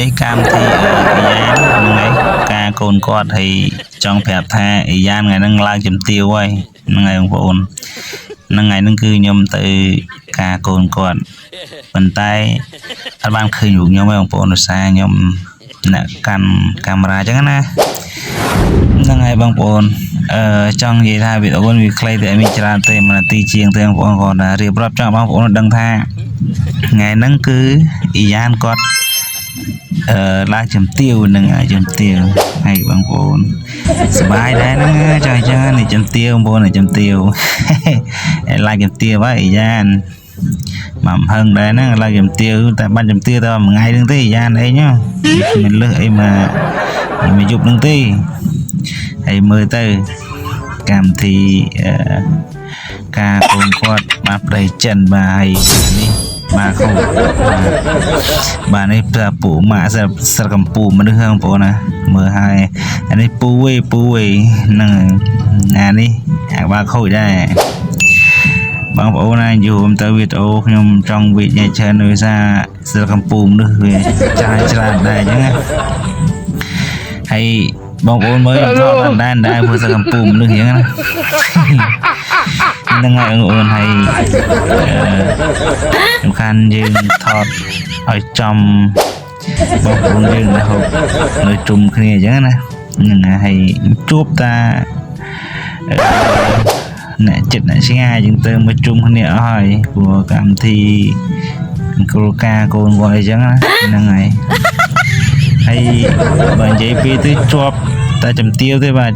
នេះកម្មវិធីយ៉ាងហ្នឹងការកូនកត់ហើយចង់ប្រាប់ថាយ៉ាងថ្ងៃហ្នឹងឡើងជំទាវហើយហ្នឹងហើយបងប្អូនហ្នឹងហើយហ្នឹងគឺខ្ញុំទៅការកូនគាត់ប៉ុន្តែអត់បានឃើញរូបខ្ញុំទេបងប្អូនដោយសារខ្ញុំអ្នកកាន់កាមេរ៉ាអញ្ចឹងណាហ្នឹងហើយបងប្អូនចង់និយាយថាវីដេអូនេះវាខ្លីតែមានច្រើនទេ1នាទីជាងទេបងប្អូនគាត់រៀបរាប់ចង់បងប្អូនដឹងថាថ្ងៃហ្នឹងគឺអ៊ីយ៉ានគាត់ឡើងជំទាវនឹងជំទាវហើយបងប្អូនសប្បាយដែរហ្នឹងចាអញ្ចឹងនេះជំទាវបងប្អូនជំទាវឡើងជំទាវហើយអ៊ីយ៉ានមកហឹងដែរហ្នឹងឡើងជំទាវតែបានជំទាវតែមួយថ្ងៃហ្នឹងទេអ៊ីយ៉ានអីហ្នឹងមិនលឹះអីមកយប់ហ្នឹងទេហើយមើលទៅកម្មវិធីការកូនគាត់បានប្តីចិនបាទហើយនេះបាទខូបាទនេះប្រាប់ពូម៉ាក់ស្រកំពូមនុស្សហ្នឹងបងប្អូនណាមើលហើយអានេះពូហ្នឹងអានេះអាបាទខូចដែរបងប្អូនណាយូរទៅវីដេអូខ្ញុំចង់វិញ្ញាច្រើនដោយសារស្រកំពូមនុស្សវាច្រើនដែរអញ្ចឹងណាហើយបងប្អូនមើលថតបានដែរព្រោះស្រកំពូមនុស្សអញ្ចឹងណាហ្នឹងហើយបងប្អូនហើយសំខាន់យើងថតឲ្យចំបងប្អូនយើងនៅហូបនៅជុំគ្នាអញ្ចឹងណាហ្នឹងហើយជួបតាអ្នកចិត្តអ្នកឆ្ងាយយើងទៅមកជុំគ្នាអស់ហើយព្រោះកម្មវិធីគោលការណ៍កូនគាត់អីចឹងណាហ្នឹងហើយហើយបើនិយាយពីទៅជាប់តែជំទាវទេបាទ